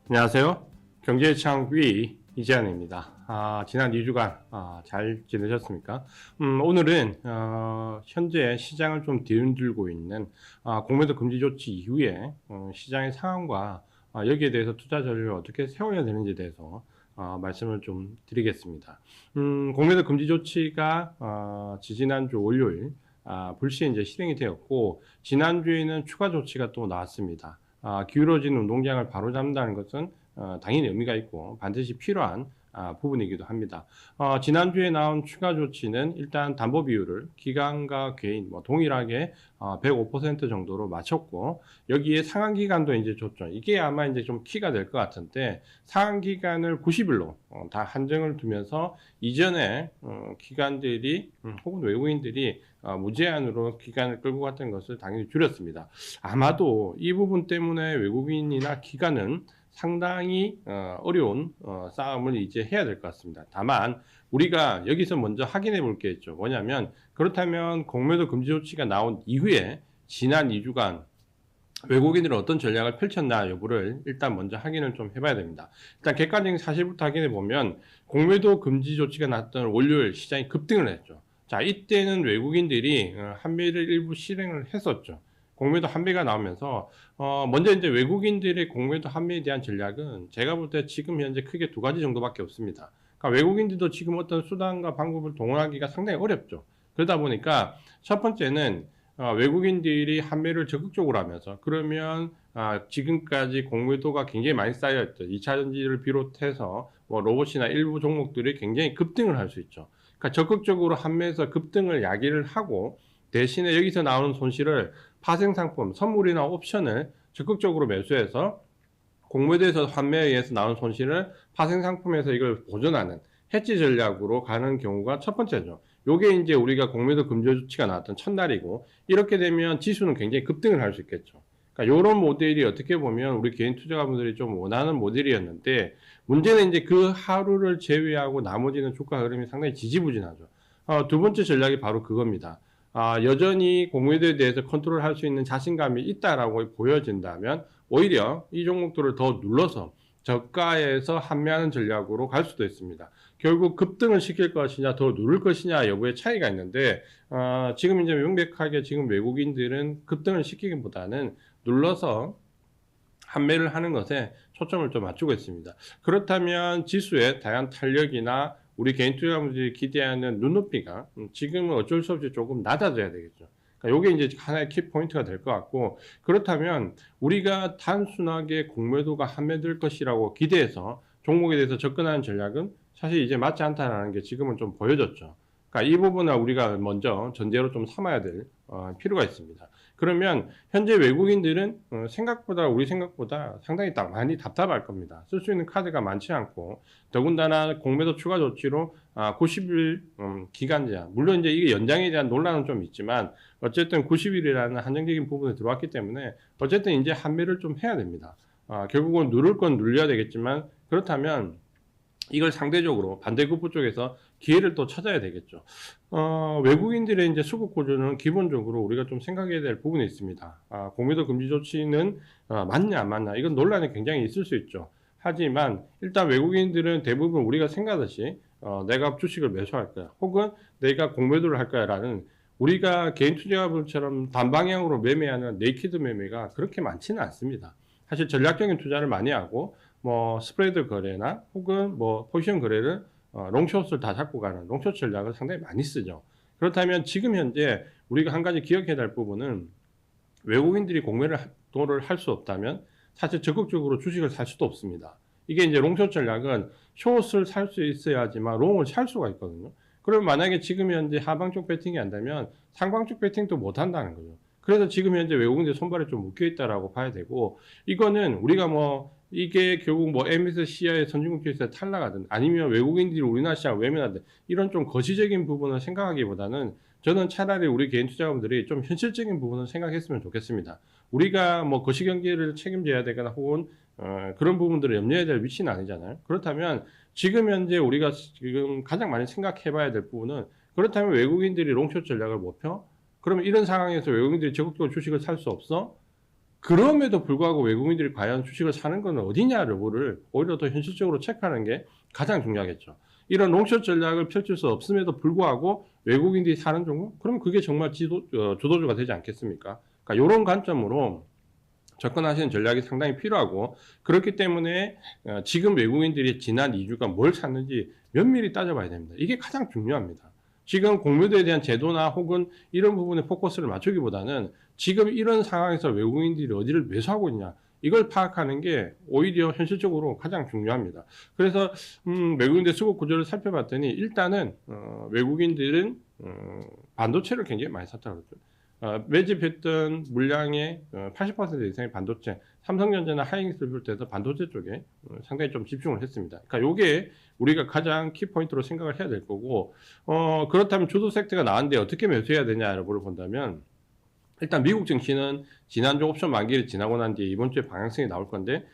안녕하세요. 경제창구의 이재환입니다. 지난 2주간 잘 지내셨습니까? 오늘은 현재 시장을 좀 뒤흔들고 있는 공매도 금지 조치 이후에 시장의 상황과 여기에 대해서 투자 전략을 어떻게 세워야 되는지에 대해서 말씀을 좀 드리겠습니다. 공매도 금지 조치가 지지난주 월요일 불시에 이제 실행이 되었고, 지난주에는 추가 조치가 또 나왔습니다. 기울어진 운동장을 바로잡는다는 것은 당연히 의미가 있고 반드시 필요한 부분이기도 합니다. 지난주에 나온 추가 조치는 일단 담보 비율을 기관과 개인 동일하게 105% 정도로 맞췄고, 여기에 상한 기간도 이제 줬죠. 이게 아마 이제 좀 키가 될 것 같은데, 상한 기간을 90일로 다 한정을 두면서 이전에 기관들이 혹은 외국인들이 무제한으로 기간을 끌고 갔던 것을 당연히 줄였습니다. 아마도 이 부분 때문에 외국인이나 기관은 상당히 어려운 싸움을 이제 해야 될 것 같습니다. 다만 우리가 여기서 먼저 확인해 볼 게 있죠. 뭐냐면, 그렇다면 공매도 금지 조치가 나온 이후에 지난 2주간 외국인들은 어떤 전략을 펼쳤나 여부를 일단 먼저 확인을 좀 해봐야 됩니다. 일단 객관적인 사실부터 확인해 보면, 공매도 금지 조치가 났던 월요일 시장이 급등을 했죠. 자, 이때는 외국인들이 한매를 일부 실행을 했었죠. 공매도 한매가 나오면서 먼저 이제 외국인들의 공매도 한매에 대한 전략은 제가 볼 때 지금 현재 크게 두 가지 정도밖에 없습니다. 그러니까 외국인들도 지금 어떤 수단과 방법을 동원하기가 상당히 어렵죠. 그러다 보니까 첫 번째는 외국인들이 한매를 적극적으로 하면서, 그러면 지금까지 공매도가 굉장히 많이 쌓여있죠. 2차전지를 비롯해서 로봇이나 일부 종목들이 굉장히 급등을 할 수 있죠. 그러니까 적극적으로 한매에서 급등을 야기를 하고, 대신에 여기서 나오는 손실을 파생상품, 선물이나 옵션을 적극적으로 매수해서 공매도에서 환매에 의해서 나오는 손실을 파생상품에서 이걸 보존하는 해지 전략으로 가는 경우가 첫 번째죠. 요게 이제 우리가 공매도 금지 조치가 나왔던 첫날이고, 이렇게 되면 지수는 굉장히 급등을 할 수 있겠죠. 그러니까 이런 모델이 어떻게 보면 우리 개인 투자가분들이 좀 원하는 모델이었는데, 문제는 이제 그 하루를 제외하고 나머지는 주가 흐름이 상당히 지지부진하죠. 두 번째 전략이 바로 그겁니다. 여전히 공매도에 대해서 컨트롤할 수 있는 자신감이 있다라고 보여진다면 오히려 이 종목들을 더 눌러서 저가에서 환매하는 전략으로 갈 수도 있습니다. 결국 급등을 시킬 것이냐 더 누를 것이냐 여부의 차이가 있는데, 지금 이제 명백하게 지금 외국인들은 급등을 시키기보다는 눌러서 환매를 하는 것에 초점을 좀 맞추고 있습니다. 그렇다면 지수의 다양한 탄력이나 우리 개인 투자자분들이 기대하는 눈높이가 지금은 어쩔 수 없이 조금 낮아져야 되겠죠. 그러니까 이게 이제 하나의 키포인트가 될 것 같고, 그렇다면 우리가 단순하게 공매도가 한매될 것이라고 기대해서 종목에 대해서 접근하는 전략은 사실 이제 맞지 않다는 게 지금은 좀 보여졌죠. 그러니까 이 부분을 우리가 먼저 전제로 좀 삼아야 될 필요가 있습니다. 그러면 현재 외국인들은 생각보다, 우리 생각보다 상당히 많이 답답할 겁니다. 쓸 수 있는 카드가 많지 않고, 더군다나 공매도 추가 조치로 90일 기간제, 물론 이제 이게 연장에 대한 논란은 좀 있지만 어쨌든 90일이라는 한정적인 부분에 들어왔기 때문에 어쨌든 이제 한매를 좀 해야 됩니다. 결국은 누를 건 눌려야 되겠지만, 그렇다면 이걸 상대적으로 반대급부 쪽에서 기회를 또 찾아야 되겠죠. 외국인들의 이제 수급 구조는 기본적으로 우리가 좀 생각해야 될 부분이 있습니다. 공매도 금지 조치는 맞냐 안 맞냐, 이건 논란이 굉장히 있을 수 있죠. 하지만 일단 외국인들은 대부분 우리가 생각하듯이 내가 주식을 매수할 거야, 혹은 내가 공매도를 할 거야라는, 우리가 개인 투자자분처럼 단방향으로 매매하는 네이키드 매매가 그렇게 많지는 않습니다. 사실 전략적인 투자를 많이 하고, 스프레드 거래나 혹은 포지션 거래를 롱숏을 다 잡고 가는 롱숏 전략을 상당히 많이 쓰죠. 그렇다면 지금 현재 우리가 한 가지 기억해야 될 부분은, 외국인들이 공매도를 할 수 없다면 사실 적극적으로 주식을 살 수도 없습니다. 이게 이제 롱숏 전략은 숏을 살 수 있어야지만 롱을 살 수가 있거든요. 그러면 만약에 지금 현재 하방 쪽 배팅이 안 되면 상방 쪽 배팅도 못 한다는 거죠. 그래서 지금 현재 외국인들 손발에 좀 묶여 있다라고 봐야 되고, 이거는 우리가 이게 결국 MSCI의 선진국 지수에 탈락하든, 아니면 외국인들이 우리나라 시장을 외면하든, 이런 좀 거시적인 부분을 생각하기보다는 저는 차라리 우리 개인 투자자분들이 좀 현실적인 부분을 생각했으면 좋겠습니다. 우리가 거시 경제를 책임져야 되거나 혹은 그런 부분들을 염려해야 될 위치는 아니잖아요. 그렇다면 지금 현재 우리가 지금 가장 많이 생각해 봐야 될 부분은, 그렇다면 외국인들이 롱숏 전략을 못 펴? 그러면 이런 상황에서 외국인들이 적극적으로 주식을 살 수 없어? 그럼에도 불구하고 외국인들이 과연 주식을 사는 건 어디냐 여부를 오히려 더 현실적으로 체크하는 게 가장 중요하겠죠. 이런 롱숏 전략을 펼칠 수 없음에도 불구하고 외국인들이 사는 종목? 그럼 그게 정말 주도주가 되지 않겠습니까? 그러니까 이런 관점으로 접근하시는 전략이 상당히 필요하고, 그렇기 때문에 지금 외국인들이 지난 2주간 뭘 샀는지 면밀히 따져봐야 됩니다. 이게 가장 중요합니다. 지금 공매도에 대한 제도나 혹은 이런 부분에 포커스를 맞추기보다는 지금 이런 상황에서 외국인들이 어디를 매수하고 있냐, 이걸 파악하는 게 오히려 현실적으로 가장 중요합니다. 그래서 외국인들 수급 구조를 살펴봤더니 일단은 외국인들은 반도체를 굉장히 많이 샀다고 그러죠. 매집했던 물량의 80% 이상의 반도체, 삼성전자나 하이닉스를 비롯해서 반도체 쪽에 상당히 좀 집중을 했습니다. 그러니까 요게 우리가 가장 키포인트로 생각을 해야 될 거고, 그렇다면 주도 섹터가 나왔는데 어떻게 매수해야 되냐를 본다면, 일단 미국 증시는 지난주 옵션 만기를 지나고 난 뒤에 이번 주에 방향성이 나올 건데,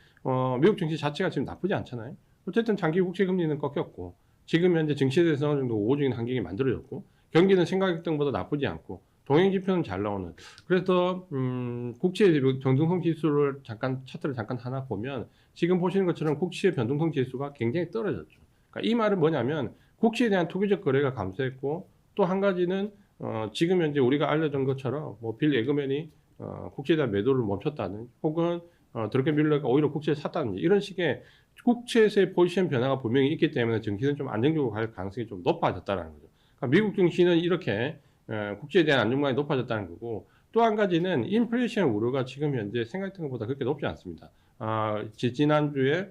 미국 증시 자체가 지금 나쁘지 않잖아요. 어쨌든 장기 국채 금리는 꺾였고, 지금 현재 증시에 대해서 어느 정도 우호적인 환경이 만들어졌고, 경기는 생각했던 것보다 나쁘지 않고, 동행지표는 잘 나오는. 그래서 국채의 변동성 지수를 차트를 잠깐 하나 보면, 지금 보시는 것처럼 국채의 변동성 지수가 굉장히 떨어졌죠. 그러니까 이 말은 뭐냐면 국채에 대한 투기적 거래가 감소했고, 또 한 가지는 지금 현재 우리가 알려준 것처럼 뭐 빌 에그맨이 국채에 대한 매도를 멈췄다는, 혹은 드러켄 뮬러가 오히려 국채를 샀다든지, 이런 식의 국채에서의 포지션 변화가 분명히 있기 때문에 증시는 좀 안정적으로 갈 가능성이 좀 높아졌다는 거죠. 그러니까 미국 증시는 이렇게 국제에 대한 안정감이 높아졌다는 거고, 또 한 가지는 인플레이션 우려가 지금 현재 생각했던 것보다 그렇게 높지 않습니다. 지난주에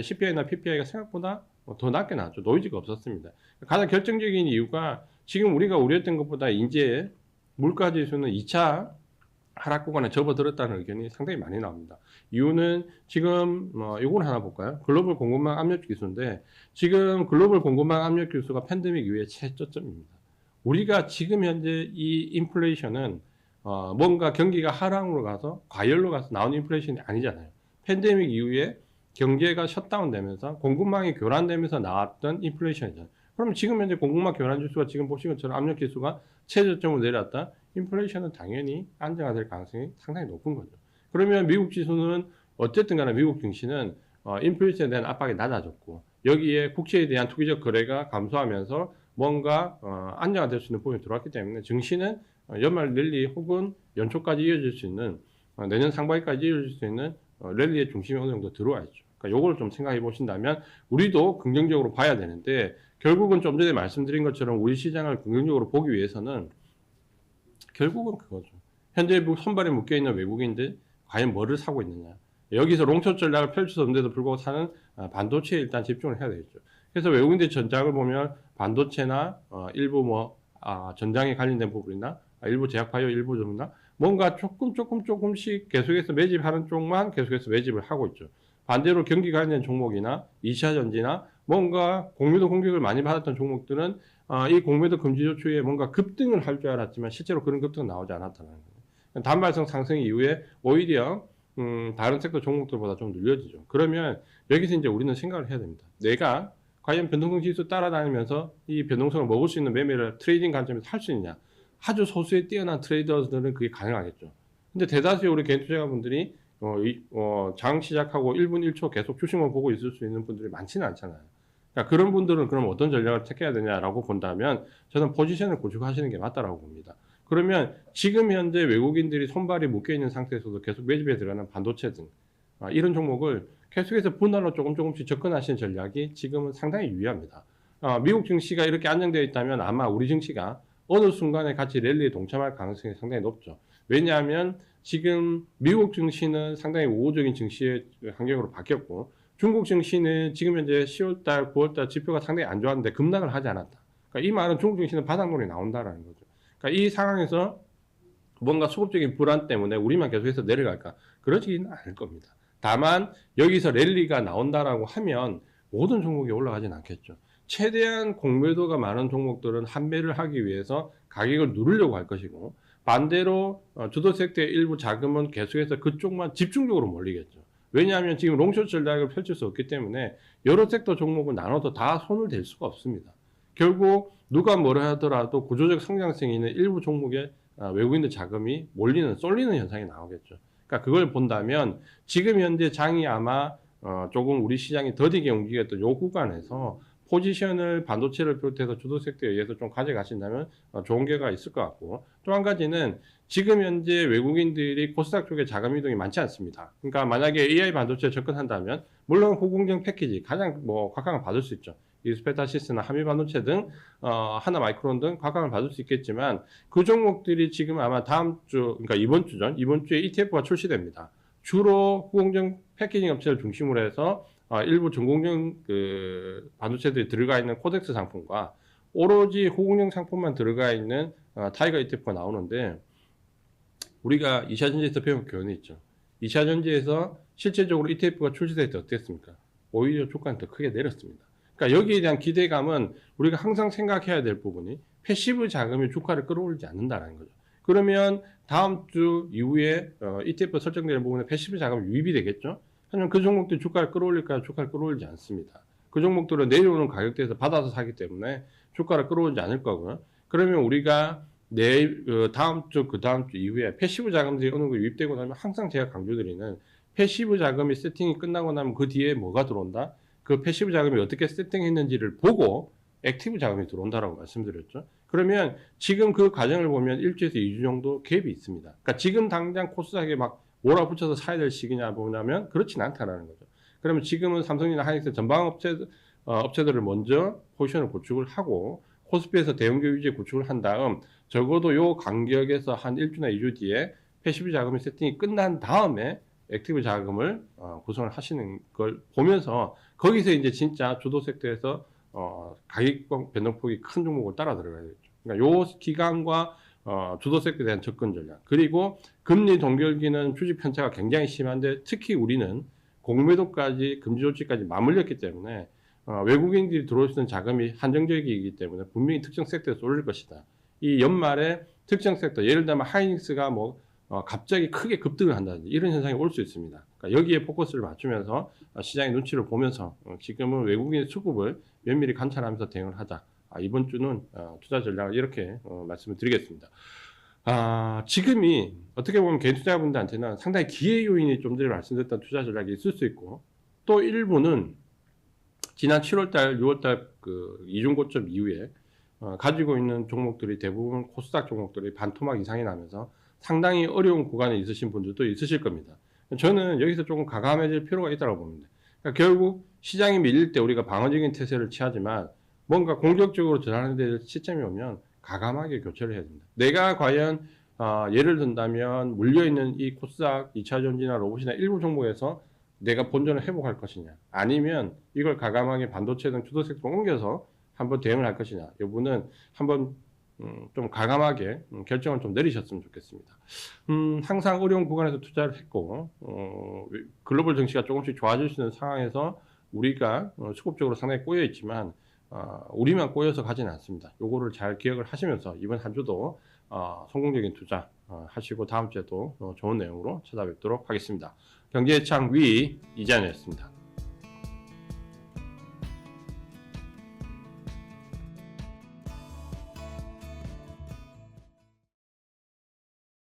CPI나 PPI가 생각보다 더 낮게 나왔죠. 노이즈가 없었습니다. 가장 결정적인 이유가 지금 우리가 우려했던 것보다 이제 물가 지수는 2차 하락 구간에 접어들었다는 의견이 상당히 많이 나옵니다. 이유는 지금 이걸 하나 볼까요? 글로벌 공급망 압력 지수인데, 지금 글로벌 공급망 압력 지수가 팬데믹 이후에 최저점입니다. 우리가 지금 현재 이 인플레이션은 뭔가 경기가 하락으로 가서 과열로 가서 나온 인플레이션이 아니잖아요. 팬데믹 이후에 경제가 셧다운되면서 공급망이 교란되면서 나왔던 인플레이션이잖아요. 그럼 지금 현재 공급망 교란 지수가 지금 보신 것처럼 압력 지수가 최저점으로 내려왔다. 인플레이션은 당연히 안정화될 가능성이 상당히 높은 거죠. 그러면 미국 지수는 어쨌든 간에 미국 증시는 인플레이션에 대한 압박이 낮아졌고, 여기에 국채에 대한 투기적 거래가 감소하면서 뭔가 안정화될 수 있는 부분이 들어왔기 때문에 증시는 연말 랠리 혹은 연초까지 이어질 수 있는, 내년 상반기까지 이어질 수 있는 랠리의 중심이 어느 정도 들어와 있죠. 그러니까 요걸 좀 생각해 보신다면 우리도 긍정적으로 봐야 되는데, 결국은 좀 전에 말씀드린 것처럼 우리 시장을 긍정적으로 보기 위해서는 결국은 그거죠. 현재 손발에 묶여있는 외국인들 과연 뭐를 사고 있느냐. 여기서 롱숏 전략을 펼칠 수 없는데도 불구하고 사는 반도체에 일단 집중을 해야 되겠죠. 그래서 외국인들 전략을 보면 반도체나 일부 전장에 관련된 부분이나 일부 제약바이오 일부 정도나 뭔가 조금씩 계속해서 매집하는 쪽만 계속해서 매집을 하고 있죠. 반대로 경기 관련 종목이나 2차 전지나 뭔가 공매도 공격을 많이 받았던 종목들은 이 공매도 금지 조치에 뭔가 급등을 할 줄 알았지만 실제로 그런 급등은 나오지 않았다는 거예요. 단발성 상승 이후에 오히려 다른 섹터 종목들보다 좀 늘려지죠. 그러면 여기서 이제 우리는 생각을 해야 됩니다. 내가 과연 변동성 지수 따라다니면서 이 변동성을 먹을 수 있는 매매를 트레이딩 관점에서 할 수 있냐. 아주 소수의 뛰어난 트레이더들은 그게 가능하겠죠. 근데 대다수의 우리 개인 투자가분들이 장 시작하고 1분 1초 계속 주식만 보고 있을 수 있는 분들이 많지는 않잖아요. 그러니까 그런 분들은 그럼 어떤 전략을 택해야 되냐라고 본다면 저는 포지션을 구축하시는 게 맞다라고 봅니다. 그러면 지금 현재 외국인들이 손발이 묶여있는 상태에서도 계속 매집에 들어가는 반도체 등 이런 종목을 계속해서 분할로 조금씩 접근하시는 전략이 지금은 상당히 유리합니다. 미국 증시가 이렇게 안정되어 있다면 아마 우리 증시가 어느 순간에 같이 랠리에 동참할 가능성이 상당히 높죠. 왜냐하면 지금 미국 증시는 상당히 우호적인 증시의 환경으로 바뀌었고, 중국 증시는 지금 현재 10월달, 9월달 지표가 상당히 안 좋았는데 급락을 하지 않았다. 그러니까 이 말은 중국 증시는 바닥론이 나온다라는 거죠. 그러니까 이 상황에서 뭔가 수급적인 불안 때문에 우리만 계속해서 내려갈까? 그러지는 않을 겁니다. 다만 여기서 랠리가 나온다라고 하면 모든 종목이 올라가진 않겠죠. 최대한 공매도가 많은 종목들은 환매를 하기 위해서 가격을 누르려고 할 것이고, 반대로 주도 섹터의 일부 자금은 계속해서 그쪽만 집중적으로 몰리겠죠. 왜냐하면 지금 롱숏 전략을 펼칠 수 없기 때문에 여러 섹터 종목을 나눠도 다 손을 댈 수가 없습니다. 결국 누가 뭐라 하더라도 구조적 성장성이 있는 일부 종목에 외국인들 자금이 쏠리는 현상이 나오겠죠. 그러니까 그걸 본다면 지금 현재 장이 아마 조금 우리 시장이 더디게 움직였던 요 구간에서 포지션을 반도체를 비롯해서 주도 섹터에 의해서 좀 가져가신다면 좋은 결과가 있을 것 같고, 또 한 가지는 지금 현재 외국인들이 코스닥 쪽에 자금 이동이 많지 않습니다. 그러니까 만약에 AI 반도체에 접근한다면 물론 호공정 패키지 가장 각광을 받을 수 있죠. 이스페타시스나 한미반도체 등 하나마이크론 등 각광을 받을 수 있겠지만, 그 종목들이 지금 아마 다음 주, 그러니까 이번 주에 ETF가 출시됩니다. 주로 후공정 패키징 업체를 중심으로 해서 일부 전공정 반도체들이 들어가 있는 코덱스 상품과 오로지 후공정 상품만 들어가 있는 타이거 ETF가 나오는데, 우리가 2차전지에서 배운 교훈이 있죠. 2차전지에서 실제적으로 ETF가 출시될 때 어땠습니까? 오히려 주가는 더 크게 내렸습니다. 그러니까 여기에 대한 기대감은 우리가 항상 생각해야 될 부분이 패시브 자금이 주가를 끌어올리지 않는다는 거죠. 그러면 다음 주 이후에 ETF 설정되는 부분에 패시브 자금이 유입이 되겠죠. 하지만 그 종목들이 주가를 끌어올릴까요? 주가를 끌어올리지 않습니다. 그 종목들은 내려오는 가격대에서 받아서 사기 때문에 주가를 끌어올리지 않을 거고요. 그러면 우리가 다음 주, 그 다음 주 이후에 패시브 자금들이 어느 정도 유입되고 나면 항상 제가 강조드리는 패시브 자금이 세팅이 끝나고 나면 그 뒤에 뭐가 들어온다? 그 패시브 자금이 어떻게 세팅했는지를 보고 액티브 자금이 들어온다라고 말씀드렸죠. 그러면 지금 그 과정을 보면 1주에서 2주 정도 갭이 있습니다. 그러니까 지금 당장 코스닥에 막 몰아붙여서 사야 될 시기냐 보냐면 그렇진 않다라는 거죠. 그러면 지금은 삼성이나 하이닉스 전방 업체들을 먼저 포지션을 구축을 하고 코스피에서 대형주 위주의 구축을 한 다음 적어도 요 간격에서 한 1주나 2주 뒤에 패시브 자금의 세팅이 끝난 다음에 액티브 자금을 구성을 하시는 걸 보면서 거기서 이제 진짜 주도 섹터에서 가격 변동폭이 큰 종목을 따라 들어가야겠죠. 그러니까 요 기간과 주도 섹터에 대한 접근 전략, 그리고 금리 동결기는 주식 편차가 굉장히 심한데 특히 우리는 공매도까지 금지 조치까지 맞물렸기 때문에 외국인들이 들어올 수 있는 자금이 한정적이기 때문에 분명히 특정 섹터에 쏠릴 것이다. 이 연말에 특정 섹터, 예를 들면 하이닉스가 갑자기 크게 급등을 한다든지 이런 현상이 올 수 있습니다. 그러니까 여기에 포커스를 맞추면서 시장의 눈치를 보면서 지금은 외국인의 수급을 면밀히 관찰하면서 대응을 하자. 이번 주는 투자 전략을 이렇게 말씀을 드리겠습니다. 지금이 어떻게 보면 개인 투자분들한테는 상당히 기회 요인이 좀 전에 말씀드렸던 투자 전략이 있을 수 있고, 또 일부는 지난 7월달, 6월달 그 이중 고점 이후에 가지고 있는 종목들이 대부분 코스닥 종목들이 반토막 이상이 나면서 상당히 어려운 구간에 있으신 분들도 있으실 겁니다. 저는 여기서 조금 가감해질 필요가 있다고 봅니다. 그러니까 결국 시장이 밀릴 때 우리가 방어적인 태세를 취하지만 뭔가 공격적으로 전환해야 될 시점이 오면 가감하게 교체를 해야 됩니다. 내가 과연 예를 든다면 물려있는 이 코스닥, 2차전지나 로봇이나 일부 종목에서 내가 본전을 회복할 것이냐, 아니면 이걸 가감하게 반도체 등 주도 섹터로 옮겨서 한번 대응을 할 것이냐, 여부는 한번 좀 가감하게 결정을 좀 내리셨으면 좋겠습니다. 항상 어려운 구간에서 투자를 했고 글로벌 정치가 조금씩 좋아질 수 있는 상황에서 우리가 수급적으로 상당히 꼬여 있지만 우리만 꼬여서 가지는 않습니다. 요거를 잘 기억을 하시면서 이번 한 주도 성공적인 투자 하시고 다음 주에도 좋은 내용으로 찾아뵙도록 하겠습니다. 경제창위 이재현이었습니다.